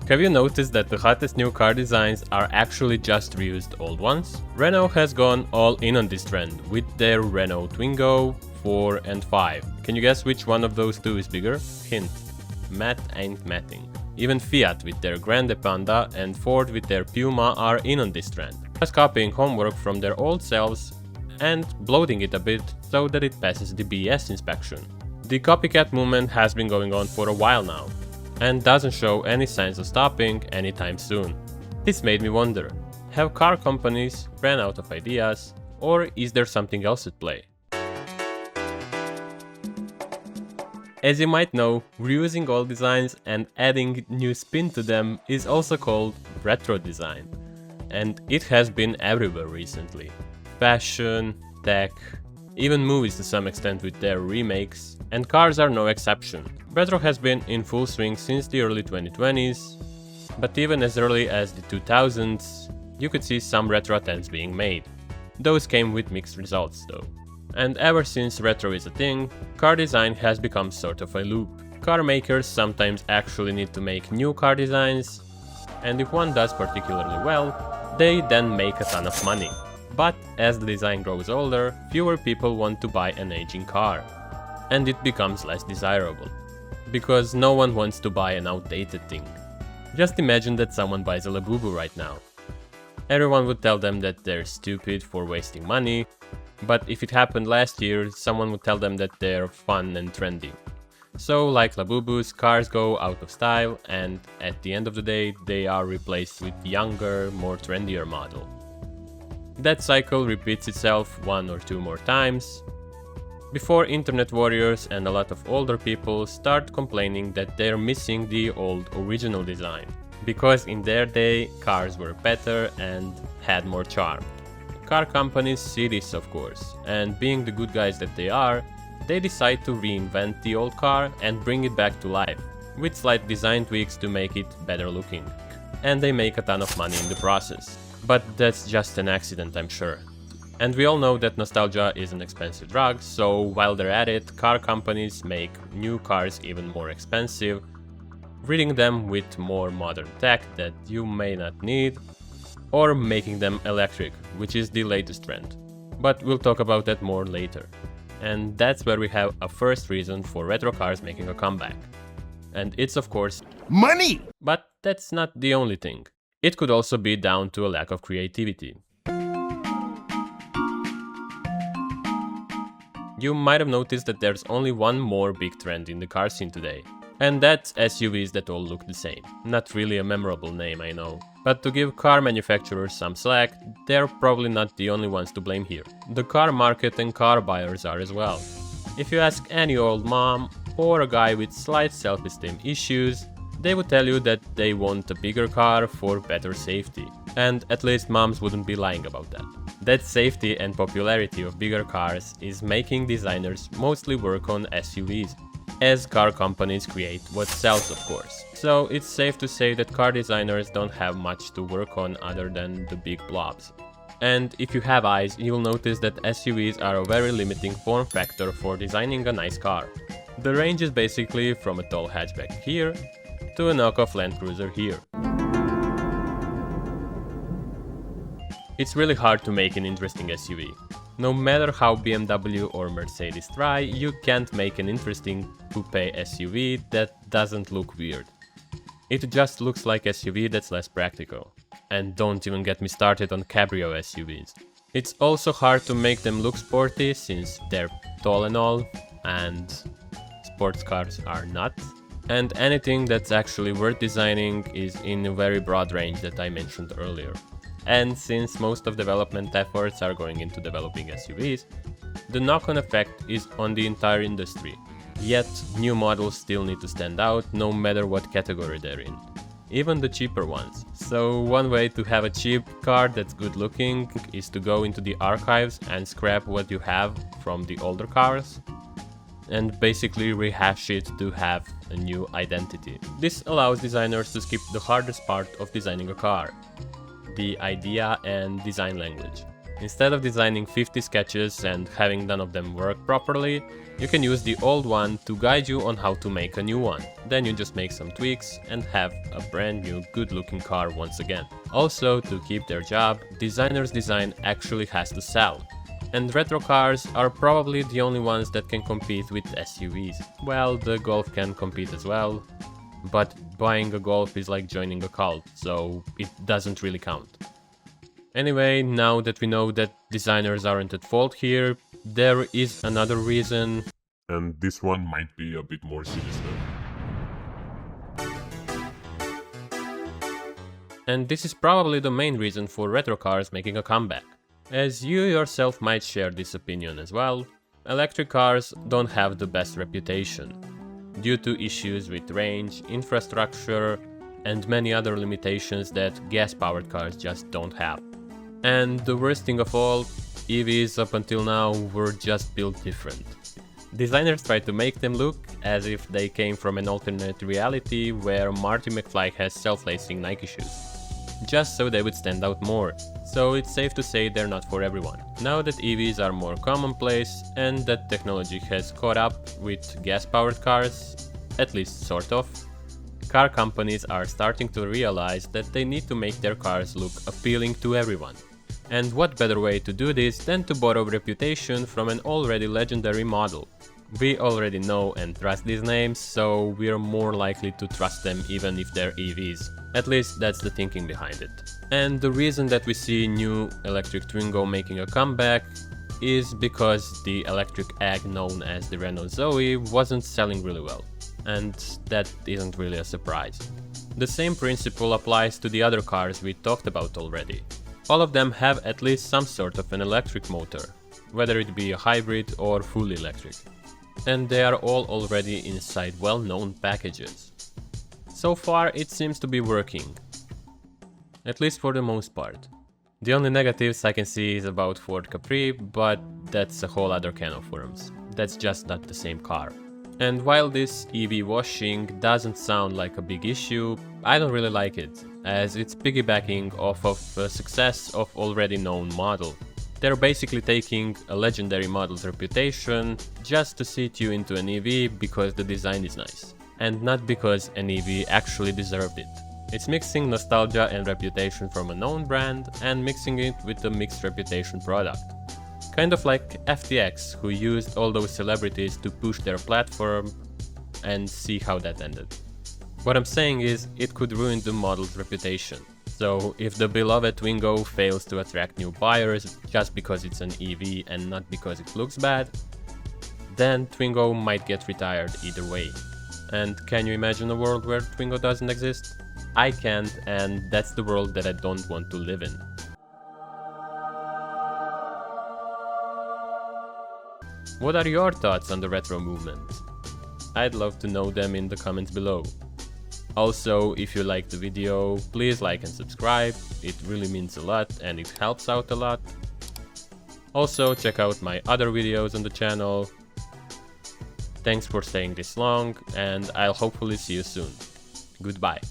Have you noticed that the hottest new car designs are actually just reused old ones? Renault has gone all in on this trend with their Renault Twingo 4 and 5. Can you guess which one of those two is bigger? Hint: matte ain't matting. Even Fiat with their Grande Panda and Ford with their Puma are in on this trend, just copying homework from their old selves and bloating it a bit so that it passes the BS inspection. The copycat movement has been going on for a while now, and doesn't show any signs of stopping anytime soon. This made me wonder, have car companies ran out of ideas, or is there something else at play? As you might know, reusing old designs and adding new spin to them is also called retro design, and it has been everywhere recently. Fashion, tech, even movies to some extent with their remakes, and cars are no exception. Retro has been in full swing since the early 2020s, but even as early as the 2000s, you could see some retro attempts being made. Those came with mixed results though. And ever since retro is a thing, car design has become sort of a loop. Car makers sometimes actually need to make new car designs, and if one does particularly well, they then make a ton of money. But as the design grows older, fewer people want to buy an aging car, and it becomes less desirable, because no one wants to buy an outdated thing. Just imagine that someone buys a Labubu right now. Everyone would tell them that they're stupid for wasting money, but if it happened last year, someone would tell them that they're fun and trendy. So like Labubus, cars go out of style, and at the end of the day, they are replaced with younger, more trendier model. That cycle repeats itself one or two more times, before internet warriors and a lot of older people start complaining that they're missing the old original design, because in their day cars were better and had more charm. Car companies see this, of course, and being the good guys that they are, they decide to reinvent the old car and bring it back to life, with slight design tweaks to make it better looking. And they make a ton of money in the process. But that's just an accident, I'm sure. And we all know that nostalgia is an expensive drug, so while they're at it, car companies make new cars even more expensive, breeding them with more modern tech that you may not need, or making them electric, which is the latest trend. But we'll talk about that more later. And that's where we have a first reason for retro cars making a comeback. And it's of course money! But that's not the only thing. It could also be down to a lack of creativity. You might have noticed that there's only one more big trend in the car scene today. And that's SUVs that all look the same. Not really a memorable name, I know. But to give car manufacturers some slack, they're probably not the only ones to blame here. The car market and car buyers are as well. If you ask any old mom or a guy with slight self-esteem issues, they would tell you that they want a bigger car for better safety. And at least moms wouldn't be lying about that. That safety and popularity of bigger cars is making designers mostly work on SUVs, as car companies create what sells, of course. So it's safe to say that car designers don't have much to work on other than the big blobs. And if you have eyes, you'll notice that SUVs are a very limiting form factor for designing a nice car. The range is basically from a tall hatchback here to a knockoff Land Cruiser here. It's really hard to make an interesting SUV. No matter how BMW or Mercedes try, you can't make an interesting coupe SUV that doesn't look weird. It just looks like SUV that's less practical. And don't even get me started on cabrio SUVs. It's also hard to make them look sporty since they're tall and all, and sports cars are not. And anything that's actually worth designing is in a very broad range that I mentioned earlier. And since most of development efforts are going into developing SUVs, the knock-on effect is on the entire industry. Yet, new models still need to stand out no matter what category they're in. Even the cheaper ones. So one way to have a cheap car that's good looking is to go into the archives and scrap what you have from the older cars and basically rehash it to have a new identity. This allows designers to skip the hardest part of designing a car: the idea and design language. Instead of designing 50 sketches and having none of them work properly, you can use the old one to guide you on how to make a new one. Then you just make some tweaks and have a brand new good looking car once again. Also, to keep their job, designers' design actually has to sell. And retro cars are probably the only ones that can compete with SUVs. Well, the Golf can compete as well, but buying a Golf is like joining a cult, so it doesn't really count. Anyway, now that we know that designers aren't at fault here, there is another reason. And this one might be a bit more sinister. And this is probably the main reason for retro cars making a comeback. As you yourself might share this opinion as well, electric cars don't have the best reputation, due to issues with range, infrastructure, and many other limitations that gas-powered cars just don't have. And the worst thing of all, EVs up until now were just built different. Designers tried to make them look as if they came from an alternate reality where Marty McFly has self-lacing Nike shoes, just so they would stand out more. So it's safe to say they're not for everyone. Now that EVs are more commonplace and that technology has caught up with gas-powered cars, at least sort of, car companies are starting to realize that they need to make their cars look appealing to everyone. And what better way to do this than to borrow reputation from an already legendary model. We already know and trust these names, so we're more likely to trust them even if they're EVs. At least that's the thinking behind it. And the reason that we see new electric Twingo making a comeback is because the electric egg known as the Renault Zoe wasn't selling really well. And that isn't really a surprise. The same principle applies to the other cars we talked about already. All of them have at least some sort of an electric motor, whether it be a hybrid or fully electric. And they are all already inside well-known packages. So far it seems to be working, at least for the most part. The only negatives I can see is about Ford Capri, but that's a whole other can of worms. That's just not the same car. And while this EV washing doesn't sound like a big issue, I don't really like it, as it's piggybacking off of the success of already known model. They're basically taking a legendary model's reputation just to seat you into an EV because the design is nice, and not because an EV actually deserved it. It's mixing nostalgia and reputation from a known brand and mixing it with a mixed reputation product. Kind of like FTX, who used all those celebrities to push their platform, and see how that ended. What I'm saying is, it could ruin the model's reputation. So if the beloved Twingo fails to attract new buyers just because it's an EV and not because it looks bad, then Twingo might get retired either way. And can you imagine a world where Twingo doesn't exist? I can't, and that's the world that I don't want to live in. What are your thoughts on the retro movement? I'd love to know them in the comments below. Also, if you liked the video, please like and subscribe, it really means a lot and it helps out a lot. Also, check out my other videos on the channel. Thanks for staying this long, and I'll hopefully see you soon. Goodbye.